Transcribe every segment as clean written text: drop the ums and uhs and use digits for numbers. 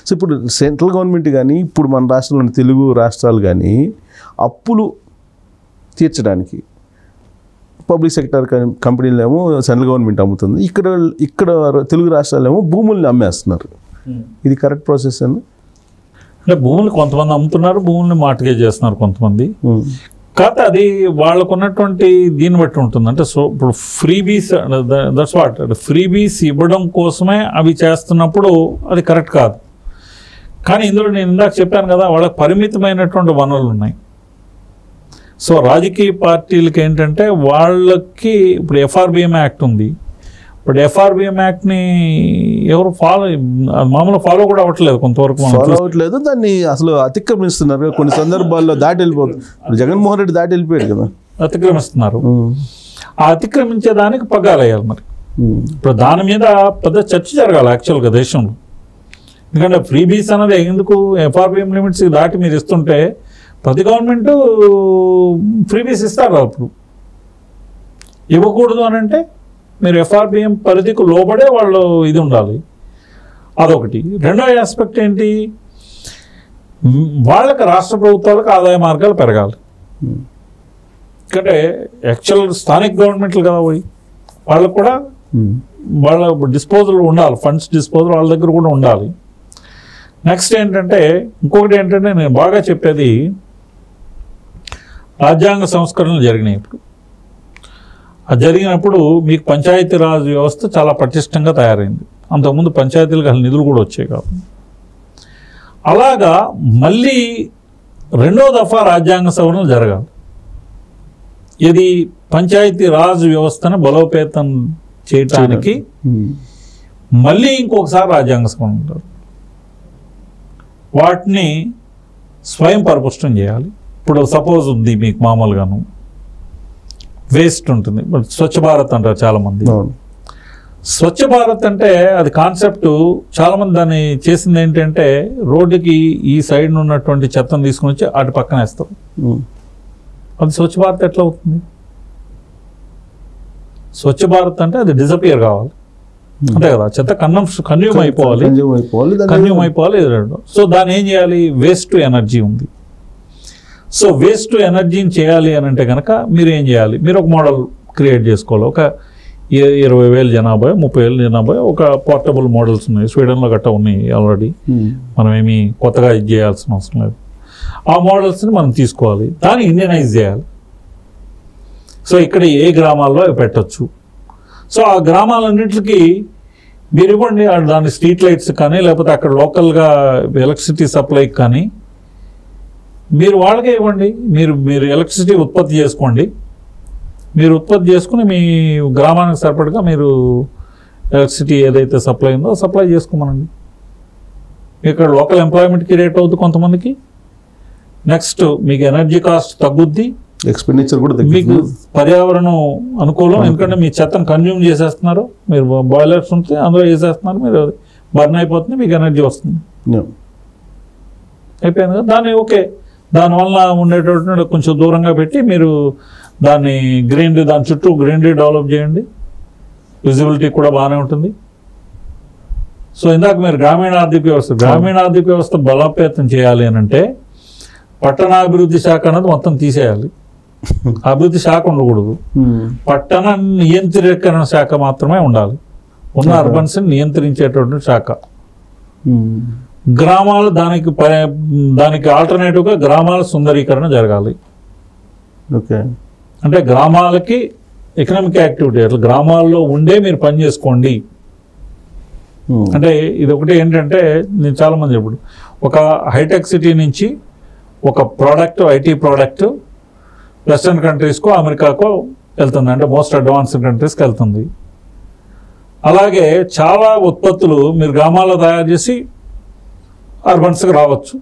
So ఇప్పుడు central government కానీ ఇప్పుడు మన రాష్ట్రంలోని తెలుగు రాష్ట్రాలు కానీ అప్పులు తీర్చడానికి పబ్లిక్ సెక్టర్ కంపెనీలు ఏమో సెంట్రల్ గవర్నమెంట్ అమ్ముతుంది, ఇక్కడ తెలుగు రాష్ట్రాలు ఏమో భూముల్ని అమ్మేస్తున్నారు. ఇది కరెక్ట్ ప్రాసెస్ అండి? అంటే భూములు కొంతమంది అమ్ముతున్నారు, భూముల్ని మార్టిగేజ్ చేస్తున్నారు కొంతమంది. కాకపోతే అది వాళ్ళకు ఉన్నటువంటి దీన్ని బట్టి ఉంటుంది. అంటే సో ఇప్పుడు ఫ్రీబీస్ దట్స్ వాట్, ఫ్రీబీస్ ఇవ్వడం కోసమే అవి చేస్తున్నప్పుడు అది కరెక్ట్ కాదు. కానీ ఇందులో నేను ఇందాక చెప్పాను కదా, వాళ్ళకి పరిమితమైనటువంటి వనరులు ఉన్నాయి. సో రాజకీయ పార్టీలకి ఏంటంటే వాళ్ళకి ఇప్పుడు ఎఫ్ఆర్బిఎం యాక్ట్ ఉంది. ఇప్పుడు ఎఫ్ఆర్బిఎం యాక్ట్ని ఎవరు మామూలు ఫాలో కూడా అవ్వట్లేదు, కొంతవరకు ఫాలో అవ్వట్లేదు, దాన్ని అసలు అతిక్రమిస్తున్నారు. కొన్ని సందర్భాల్లో దాటి వెళ్ళిపోతుంది. జగన్మోహన్ రెడ్డి దాటి వెళ్ళిపోయాడు కదా, అతిక్రమిస్తున్నారు. ఆ అతిక్రమించే దానికి పగ్గాలయ్యాలి. మరి ఇప్పుడు దాని మీద పెద్ద చర్చ జరగాలి యాక్చువల్గా దేశంలో. ఎందుకంటే ఫ్రీబీస్ అనేది ఎందుకు ఎఫ్ఆర్బిఎం లిమిట్స్ దాటి మీరు ఇస్తుంటే ప్రతి గవర్నమెంట్ ఫ్రీబీస్ ఇస్తారు. అప్పుడు ఇవ్వకూడదు అని అంటే మీరు ఎఫ్ఆర్బిఎం పరిధికి లోబడే వాళ్ళు ఇది ఉండాలి. అదొకటి. రెండో ఆస్పెక్ట్ ఏంటి, వాళ్ళకి రాష్ట్ర ప్రభుత్వాలకు ఆదాయ మార్గాలు పెరగాలి. ఎందుకంటే యాక్చువల్ స్థానిక గవర్నమెంట్లు కదా పోయి వాళ్ళకు కూడా వాళ్ళ డిస్పోజల్ ఉండాలి, ఫండ్స్ డిస్పోజల్ వాళ్ళ దగ్గర కూడా ఉండాలి. నెక్స్ట్ ఏంటంటే ఇంకొకటి ఏంటంటే నేను బాగా చెప్పేది, రాజ్యాంగ సంస్కరణలు జరిగినాయి. ఇప్పుడు అది జరిగినప్పుడు మీకు పంచాయతీరాజ్ వ్యవస్థ చాలా పటిష్టంగా తయారైంది. అంతకుముందు పంచాయతీలకు అసలు నిధులు కూడా వచ్చాయి కాదు. అలాగా మళ్ళీ రెండో దఫా రాజ్యాంగ సవరణలు జరగాలి. ఇది పంచాయతీరాజ్ వ్యవస్థను బలోపేతం చేయటానికి మళ్ళీ ఇంకొకసారి రాజ్యాంగ సవరణ ఉంటారు. వాటిని స్వయం పరిపుష్టం చేయాలి. ఇప్పుడు సపోజ్ ఉంది మీకు మామూలుగాను వేస్ట్ ఉంటుంది, స్వచ్ఛ భారత్ అంటారు చాలామంది. స్వచ్ఛ భారత్ అంటే అది కాన్సెప్ట్ చాలామంది దాన్ని చేసింది ఏంటంటే రోడ్డుకి ఈ సైడ్ ఉన్నటువంటి చెత్తను తీసుకుని వచ్చి అటు పక్కన వేస్తారు. అది స్వచ్ఛ భారత్ ఎట్లా అవుతుంది? స్వచ్ఛ భారత్ అంటే అది డిజపియర్ కావాలి, అంతే కదా. చెత్త కన్జ్యూమ్ అయిపోవాలి. సో దాన్ని ఏం చేయాలి? వేస్ట్ టు ఎనర్జీ ఉంది. సో వేస్ట్ టు ఎనర్జీని చేయాలి అని అంటే కనుక మీరు ఏం చేయాలి? మీరు ఒక మోడల్ క్రియేట్ చేసుకోవాలి. ఒక 20,000 జనాభా, 30,000 జనాభా ఒక పోర్టబుల్ మోడల్స్ ఉన్నాయి. స్వీడన్లో గట్ట ఉన్నాయి ఆల్రెడీ. మనం ఏమి కొత్తగా ఇది చేయాల్సిన అవసరం లేదు. ఆ మోడల్స్ని మనం తీసుకోవాలి, దాన్ని ఇండియనైజ్ చేయాలి. సో ఇక్కడ ఏ గ్రామాల్లో పెట్టచ్చు. సో ఆ గ్రామాలన్నింటికి మీరు ఇవ్వండి, దాని స్ట్రీట్ లైట్స్ కానీ లేకపోతే అక్కడ లోకల్గా ఎలక్ట్రిసిటీ సప్లైకి కానీ మీరు వాళ్ళకే ఇవ్వండి. మీరు ఎలక్ట్రిసిటీ ఉత్పత్తి చేసుకోండి. మీరు ఉత్పత్తి చేసుకుని మీ గ్రామానికి సరిపడగా మీరు ఎలక్ట్రిసిటీ ఏదైతే సప్లై ఉందో సప్లై చేసుకోమనండి. ఇక్కడ లోకల్ ఎంప్లాయ్మెంట్ క్రియేట్ అవుతుంది కొంతమందికి. నెక్స్ట్ మీకు ఎనర్జీ కాస్ట్ తగ్గుద్ది, ఎక్స్పెండిచర్ కూడా మీకు పర్యావరణం అనుకూలం. ఎందుకంటే మీ చెత్తను కన్జ్యూమ్ చేసేస్తున్నారు, మీరు బాయిలర్స్ ఉంటే అందులో వేసేస్తున్నారు, మీరు బర్న్ అయిపోతుంది, మీకు ఎనర్జీ వస్తుంది. అయిపోయింది కదా. దాన్ని ఓకే, దానివల్ల ఉండేటటువంటి కొంచెం దూరంగా పెట్టి మీరు దాన్ని దాని చుట్టూ గ్రీనరీ డెవలప్ చేయండి. విజిబిలిటీ కూడా బాగానే ఉంటుంది. సో ఇందాక మీరు గ్రామీణ ఆర్థిక వ్యవస్థ బలోపేతం చేయాలి అని అంటే పట్టణాభివృద్ధి శాఖ అనేది మొత్తం తీసేయాలి. అభివృద్ధి శాఖ ఉండకూడదు, పట్టణ నియంత్రీకరణ శాఖ మాత్రమే ఉండాలి. ఉన్న అర్బన్స్ నియంత్రించేటటువంటి శాఖ. గ్రామాలు దానికి ఆల్టర్నేటివ్గా గ్రామాల సుందరీకరణ జరగాలి. ఓకే, అంటే గ్రామాలకి ఎకనామిక్ యాక్టివిటీ అట్లా గ్రామాల్లో ఉండే మీరు పని చేసుకోండి. అంటే ఇది ఒకటి ఏంటంటే నేను చాలామంది ఇప్పుడు ఒక హైటెక్ సిటీ నుంచి ఒక ప్రోడక్ట్, ఐటీ ప్రోడక్ట్ వెస్టర్న్ కంట్రీస్కో అమెరికాకో వెళ్తుంది, అంటే మోస్ట్ అడ్వాన్స్డ్ కంట్రీస్కి వెళ్తుంది. అలాగే చాలా ఉత్పత్తులు మీరు గ్రామాల్లో తయారు చేసి అర్బన్స్కి రావచ్చు.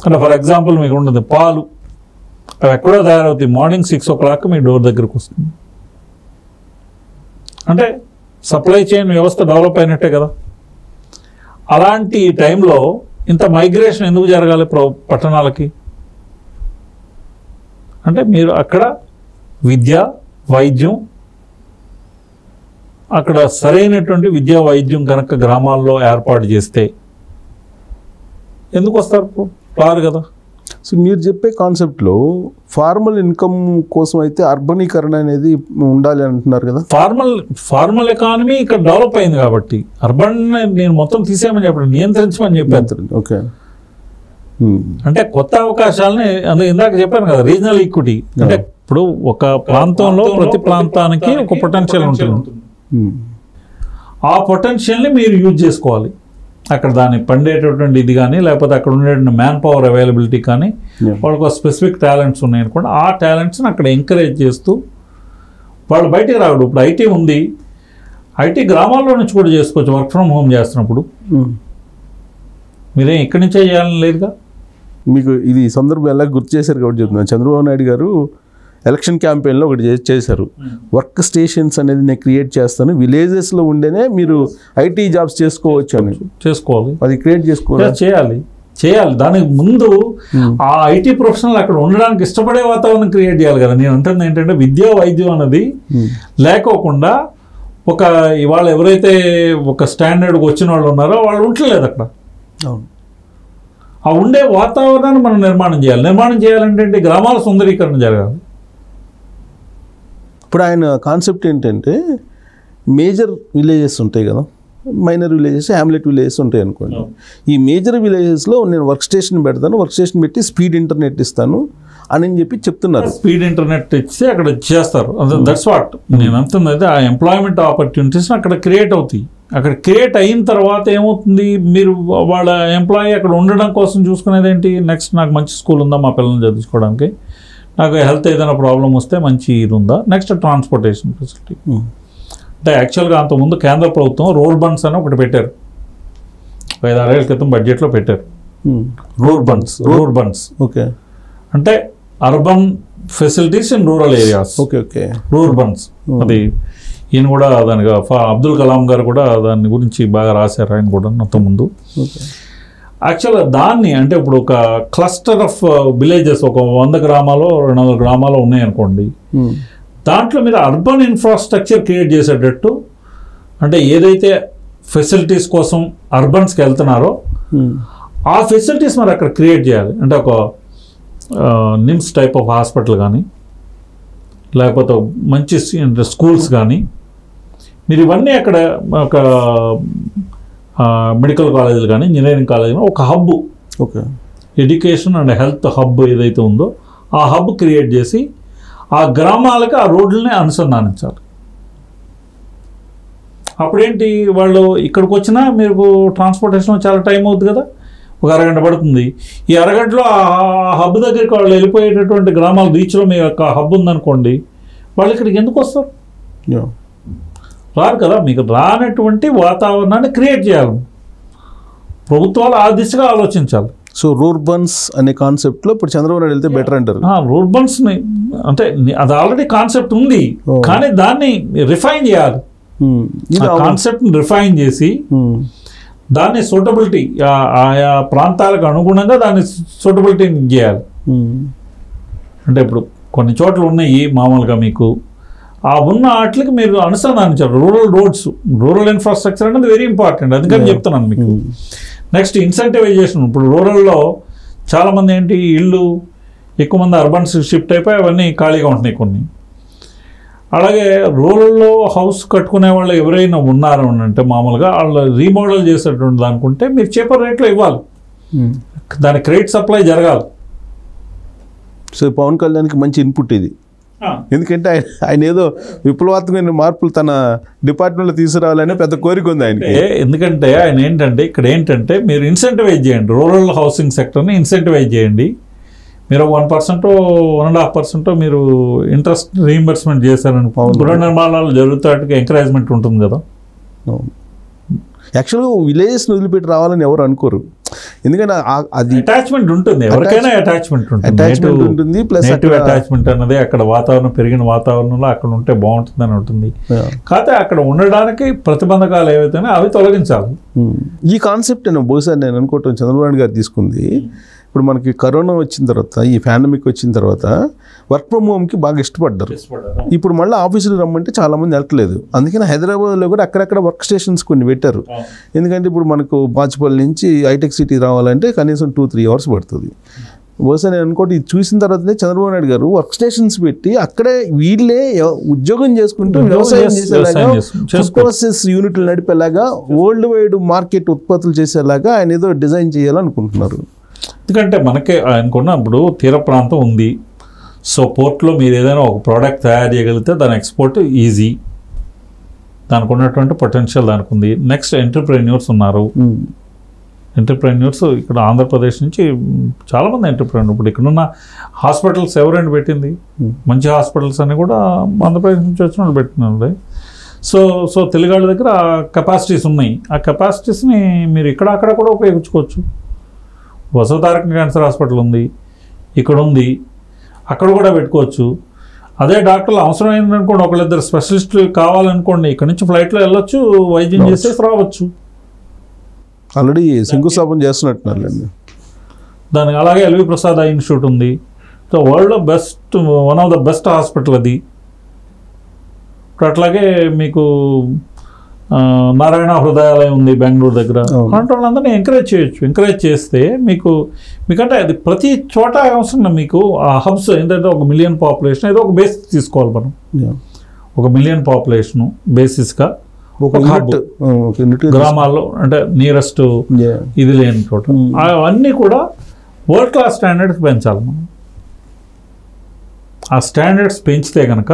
అంటే ఫర్ ఎగ్జాంపుల్ మీకు ఉంటుంది పాలు, అవి ఎక్కడో తయారవుతాయి, మార్నింగ్ 6 o'clock మీ డోర్ దగ్గరకు వస్తుంది. అంటే సప్లై చైన్ వ్యవస్థ డెవలప్ అయినట్టే కదా. అలాంటి టైంలో ఇంత మైగ్రేషన్ ఎందుకు జరగాలి పట్టణాలకి? అంటే మీరు అక్కడ విద్య, వైద్యం, అక్కడ సరైనటువంటి విద్యా వైద్యం కనుక గ్రామాల్లో ఏర్పాటు చేస్తే ఎందుకు వస్తారు? రారు కదా. సో మీరు చెప్పే కాన్సెప్ట్లో ఫార్మల్ ఇన్కమ్ కోసం అయితే అర్బనీకరణ అనేది ఉండాలి అంటున్నారు కదా. ఫార్మల్ ఎకానమీ ఇక్కడ డెవలప్ అయింది కాబట్టి అర్బన్ నేను మొత్తం తీసేయమని చెప్పాను, నియంత్రించమని చెప్పాను. ఓకే, అంటే కొత్త అవకాశాలని అందులో ఇందాక చెప్పాను కదా, రీజనల్ ఈక్విటీ. అంటే ఇప్పుడు ఒక ప్రాంతంలో ప్రతి ప్రాంతానికి ఒక పొటెన్షియల్ ఉంటుంది. ఆ పొటెన్షియల్ని మీరు యూజ్ చేసుకోవాలి. అక్కడ దాన్ని పండేటటువంటి ఇది కానీ, లేకపోతే అక్కడ ఉండే మ్యాన్ పవర్ అవైలబిలిటీ కానీ, వాళ్ళకు స్పెసిఫిక్ టాలెంట్స్ ఉన్నాయనుకోండి, ఆ టాలెంట్స్ని అక్కడ ఎంకరేజ్ చేస్తూ వాళ్ళు బయటికి రావడం. ఇప్పుడు ఐటీ ఉంది, ఐటీ గ్రామాల్లో నుంచి కూడా చేసుకోవచ్చు వర్క్ ఫ్రమ్ హోమ్ చేస్తున్నప్పుడు. మీరేం ఇక్కడి నుంచే చేయాలని లేదుగా. మీకు ఇది సందర్భం ఎలా గుర్తు చేశారు కాబట్టి చెప్తున్నాను. చంద్రబాబు నాయుడు గారు ఎలక్షన్ క్యాంపెయిన్లో ఒకటి చేశారు, వర్క్ స్టేషన్స్ అనేది నేను క్రియేట్ చేస్తాను, విలేజెస్లో ఉండేనే మీరు ఐటీ జాబ్స్ చేసుకోవచ్చు అని. చేసుకోవాలి, అది క్రియేట్ చేసుకోవాలి, చేయాలి. దానికి ముందు ఆ ఐటీ ప్రొఫెషనల్ అక్కడ ఉండడానికి ఇష్టపడే వాతావరణం క్రియేట్ చేయాలి కదా. నేను అంటుంది ఏంటంటే విద్య వైద్యం అన్నది లేకోకుండా ఒక ఇవాళ ఎవరైతే ఒక స్టాండర్డ్కి వచ్చిన వాళ్ళు ఉన్నారో వాళ్ళు ఉండలేదు అక్కడ. ఆ ఉండే వాతావరణాన్ని మనం నిర్మాణం చేయాలి. నిర్మాణం చేయాలంటే గ్రామాల సుందరీకరణ జరగాలి. ఇప్పుడు ఆయన కాన్సెప్ట్ ఏంటంటే మేజర్ విలేజెస్ ఉంటాయి కదా, మైనర్ విలేజెస్, హ్యామ్లెట్ విలేజెస్ ఉంటాయి అనుకోండి. ఈ మేజర్ విలేజెస్లో నేను వర్క్ స్టేషన్ పెడతాను, వర్క్ స్టేషన్ పెట్టి స్పీడ్ ఇంటర్నెట్ ఇస్తాను అని చెప్పి చెప్తున్నారు. స్పీడ్ ఇంటర్నెట్ ఇచ్చి అక్కడ చేస్తారు. దట్స్ వాట్ నేను అంటుంది. అయితే ఆ ఎంప్లాయ్మెంట్ ఆపర్చునిటీస్ అక్కడ క్రియేట్ అవుతాయి. అక్కడ క్రియేట్ అయిన తర్వాత ఏమవుతుంది, మీరు వాళ్ళ ఎంప్లాయీ అక్కడ ఉండడం కోసం చూసుకునేది ఏంటి, నెక్స్ట్ నాకు మంచి స్కూల్ ఉందా మా పిల్లల్ని చదివించుకోవడానికి, నాకు హెల్త్ ఏదైనా ప్రాబ్లం వస్తే మంచి ఇది ఉందా, నెక్స్ట్ ట్రాన్స్పోర్టేషన్ ఫెసిలిటీ. అంటే యాక్చువల్గా అంతకుముందు కేంద్ర ప్రభుత్వం రూరల్ బండ్స్ అని ఒకటి పెట్టారు, 5-6 ఏళ్ల క్రితం బడ్జెట్లో పెట్టారు. రూరల్ బండ్స్ ఓకే, అంటే urban facilities in rural areas. Okay, rural bunds. అది ఈయన కూడా దానికి అబ్దుల్ కలాం గారు కూడా దాని గురించి బాగా రాశారు, ఆయన కూడా అంతకుముందు. యాక్చువల్గా దాన్ని అంటే ఇప్పుడు ఒక క్లస్టర్ ఆఫ్ విలేజెస్, ఒక 100 గ్రామాలు 200 గ్రామాలు ఉన్నాయనుకోండి, దాంట్లో మీరు అర్బన్ ఇన్ఫ్రాస్ట్రక్చర్ క్రియేట్ చేసేటట్టు, అంటే ఏదైతే ఫెసిలిటీస్ కోసం అర్బన్స్కి వెళ్తున్నారో ఆ ఫెసిలిటీస్ మరి అక్కడ క్రియేట్ చేయాలి. అంటే ఒక నిమ్స్ టైప్ ఆఫ్ హాస్పిటల్ కానీ, లేకపోతే మంచి స్కూల్స్ కానీ, మీరు ఇవన్నీ అక్కడ ఒక మెడికల్ కాలేజీలు కానీ, ఇంజనీరింగ్ కాలేజీలు, ఒక hub, okay, education and health hub ఏదైతే ఉందో ఆ హబ్ క్రియేట్ చేసి ఆ గ్రామాలకు ఆ రోడ్లని అనుసంధానించాలి. అప్పుడేంటి, వాళ్ళు ఇక్కడికి వచ్చినా మీకు ట్రాన్స్పోర్టేషన్ చాలా టైం అవుతుంది కదా, ఒక అరగంట పడుతుంది. ఈ అరగంటలో ఆ హబ్ దగ్గరికి వాళ్ళు వెళ్ళిపోయేటటువంటి గ్రామాల రీచ్లో మీ యొక్క హబ్ ఉందనుకోండి, వాళ్ళు ఇక్కడికి ఎందుకు వస్తారు? రారు కదా. మీకు రానటువంటి వాతావరణాన్ని క్రియేట్ చేయాలి. ప్రభుత్వాలు ఆ దిశగా ఆలోచించాలి. సో రూర్బన్స్ అనే కాన్సెప్ట్లో ఇప్పుడు చంద్రబాబు నాయుడు వెళ్తే బెటర్ అంటారు. రూర్బన్స్ని అంటే అది ఆల్రెడీ కాన్సెప్ట్ ఉంది, కానీ దాన్ని రిఫైన్ చేయాలి. కాన్సెప్ట్ని రిఫైన్ చేసి దాన్ని సూటబిలిటీ, ఆయా ప్రాంతాలకు అనుగుణంగా దాన్ని సూటబిలిటీ చేయాలి. అంటే ఇప్పుడు కొన్ని చోట్ల ఉన్నాయి మామూలుగా మీకు ఆ ఉన్న వాటికి మీరు అనుసంధానించారు. రూరల్ రోడ్స్, రూరల్ ఇన్ఫ్రాస్ట్రక్చర్ అనేది వెరీ ఇంపార్టెంట్, అందుకని చెప్తున్నాను మీకు. Next incentivisation. ఇప్పుడు రూరల్లో చాలామంది ఏంటి, ఇళ్ళు ఎక్కువ మంది అర్బన్స్ షిఫ్ట్ అయిపోయి అవన్నీ ఖాళీగా ఉంటున్నాయి కొన్ని. అలాగే రూరల్లో హౌస్ కట్టుకునే వాళ్ళు ఎవరైనా ఉన్నారు అంటే మామూలుగా వాళ్ళు రీమోడల్ చేసేటువంటి అనుకుంటే మీరు చీపర్ రేట్లో ఇవ్వాలి, దాని క్రెడిట్ సప్లై జరగాలి. సో పవన్ కళ్యాణ్కి మంచి ఇన్పుట్ ఇది, ఎందుకంటే ఆయన ఏదో విప్లవాత్మకమైన మార్పులు తన డిపార్ట్మెంట్లో తీసుకురావాలనే పెద్ద కోరిక ఉంది ఆయనకి. ఎందుకంటే ఆయన ఏంటంటే ఇక్కడ ఏంటంటే మీరు ఇన్సెంటివైజ్ చేయండి, రూరల్ హౌసింగ్ సెక్టర్ని ఇన్సెంటివైజ్ చేయండి. మీరు 1% 1.5% మీరు ఇంట్రెస్ట్ రీయింబర్స్మెంట్ చేశారని గృహ నిర్మాణాలు జరుగుతానికి ఎంకరేజ్మెంట్ ఉంటుంది కదా. యాక్చువల్గా విలేజెస్ని వదిలిపెట్టి రావాలని ఎవరు అనుకోరు, ఎందుకంటే అది అటాచ్మెంట్ ఉంటుంది, ఎవరికైనా అటాచ్మెంట్ ఉంటుంది. ప్లస్ అటాచ్మెంట్ అన్నది అక్కడ వాతావరణం, పెరిగిన వాతావరణంలో అక్కడ ఉంటే బాగుంటుందని ఉంటుంది. కాకపోతే అక్కడ ఉండడానికి ప్రతిబంధకాలు ఏవైతే అవి తొలగించాలి. ఈ కాన్సెప్ట్ బహుశా నేను అనుకోవటం చంద్రబాబు నాయుడు గారు తీసుకుంది ఇప్పుడు మనకి కరోనా వచ్చిన తర్వాత, ఈ పాండమిక్ వచ్చిన తర్వాత వర్క్ ఫ్రమ్ హోమ్కి బాగా ఇష్టపడ్డారు. ఇప్పుడు మళ్ళీ ఆఫీసులు రమ్మంటే చాలామంది వెళ్ళట్లేదు. అందుకని హైదరాబాద్లో కూడా అక్కడక్కడ వర్క్ స్టేషన్స్ కొన్ని పెట్టారు. ఎందుకంటే ఇప్పుడు మనకు బాచుపల్లి నుంచి హైటెక్ సిటీ రావాలంటే కనీసం 2-3 hours పడుతుంది. బహుశా నేను అనుకోండి ఇది చూసిన తర్వాతనే చంద్రబాబు నాయుడు గారు వర్క్ స్టేషన్స్ పెట్టి అక్కడే వీళ్ళే ఉద్యోగం చేసుకుంటూ వ్యవసాయం చేసేలాగా, ఫుడ్ ప్రాసెస్ యూనిట్లు నడిపేలాగా, వరల్డ్ వైడ్ మార్కెట్ ఉత్పత్తులు చేసేలాగా ఆయన ఏదో డిజైన్ చేయాలనుకుంటున్నారు. ఎందుకంటే మనకే అనుకున్న ఇప్పుడు తీర ప్రాంతం ఉంది. సో పోర్ట్లో మీరు ఏదైనా ఒక ప్రోడక్ట్ తయారు చేయగలిగితే దాని ఎక్స్పోర్ట్ ఈజీ, దానికి ఉన్నటువంటి పొటెన్షియల్ దానికి ఉంది. నెక్స్ట్ ఎంటర్ప్రెన్యూర్స్ ఉన్నారు. ఎంటర్ప్రెన్యూర్స్ ఇక్కడ ఆంధ్రప్రదేశ్ నుంచి చాలామంది ఎంటర్ప్రెన్యూర్. ఇప్పుడు ఇక్కడున్న హాస్పిటల్స్ ఎవరైనా పెట్టింది, మంచి హాస్పిటల్స్ అన్నీ కూడా ఆంధ్రప్రదేశ్ నుంచి వచ్చిన వాళ్ళు పెట్టినండి. సో తెలుగు వాళ్ళ దగ్గర కెపాసిటీస్ ఉన్నాయి. ఆ కెపాసిటీస్ని మీరు ఇక్కడ అక్కడ కూడా ఉపయోగించుకోవచ్చు. వసతారక క్యాన్సర్ హాస్పిటల్ ఉంది, ఇక్కడ ఉంది, అక్కడ కూడా పెట్టుకోవచ్చు. అదే డాక్టర్లు అవసరమైంది అనుకోండి, ఒకళ్ళిద్దరు స్పెషలిస్టులు కావాలనుకోండి, ఇక్కడ నుంచి ఫ్లైట్లో వెళ్ళొచ్చు, వైద్యం చేసేసి రావచ్చు. ఆల్రెడీ శంకుస్థాపన చేస్తున్నట్టున్నారులేండి దానికి. అలాగే ఎల్వి ప్రసాద్ ఐ ఇన్స్టిట్యూట్ ఉంది. సో వరల్డ్లో best, one of the best hospital అది. ఇప్పుడు అట్లాగే మీకు నారాయణ హృదయాలయం ఉంది బెంగళూరు దగ్గర. అలాంటి వాళ్ళందరినీ ఎంకరేజ్ చేయొచ్చు. ఎంకరేజ్ చేస్తే మీకంటే అది ప్రతి చోట అవసరం. మీకు ఆ హబ్స్ ఏంటంటే 1 million పాపులేషన్ ఏదో ఒక బేస్ తీసుకోవాలి మనం. 1 million పాపులేషను బేసిస్గా ఒక హబ్ గ్రామాల్లో, అంటే నియరెస్ట్ ఇది లేని చోట. అవన్నీ కూడా వరల్డ్ క్లాస్ స్టాండర్డ్స్ పెంచాలి మనం. ఆ స్టాండర్డ్స్ పెంచితే కనుక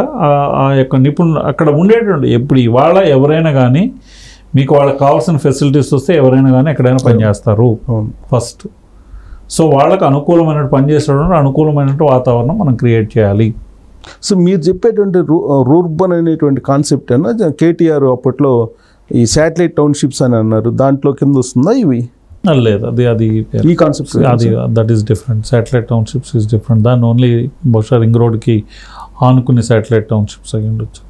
ఆ యొక్క నిపుణులు అక్కడ ఉండేటువంటి, ఎప్పుడు ఇవాళ ఎవరైనా కానీ మీకు వాళ్ళకి కావాల్సిన ఫెసిలిటీస్ వస్తే ఎవరైనా కానీ ఎక్కడైనా పనిచేస్తారు ఫస్ట్. సో వాళ్ళకి అనుకూలమైన పనిచేసేటువంటి అనుకూలమైనటువంటి వాతావరణం మనం క్రియేట్ చేయాలి. సో మీరు చెప్పేటువంటి రూర్బన్ అనేటువంటి కాన్సెప్ట్ అన్న కేటీఆర్ అప్పట్లో ఈ శాటిలైట్ టౌన్షిప్స్ అని అన్నారు, దాంట్లో కింద వస్తుందా ఇవి? లేదు, అది ఈ కాన్సెప్ట్ అది that is different. Satellite townships is different. దాన్ని ఓన్లీ బహుశా రింగ్ రోడ్కి ఆనుకునే శాటిలైట్ టౌన్షిప్స్ అయ్యి ఉండొచ్చు.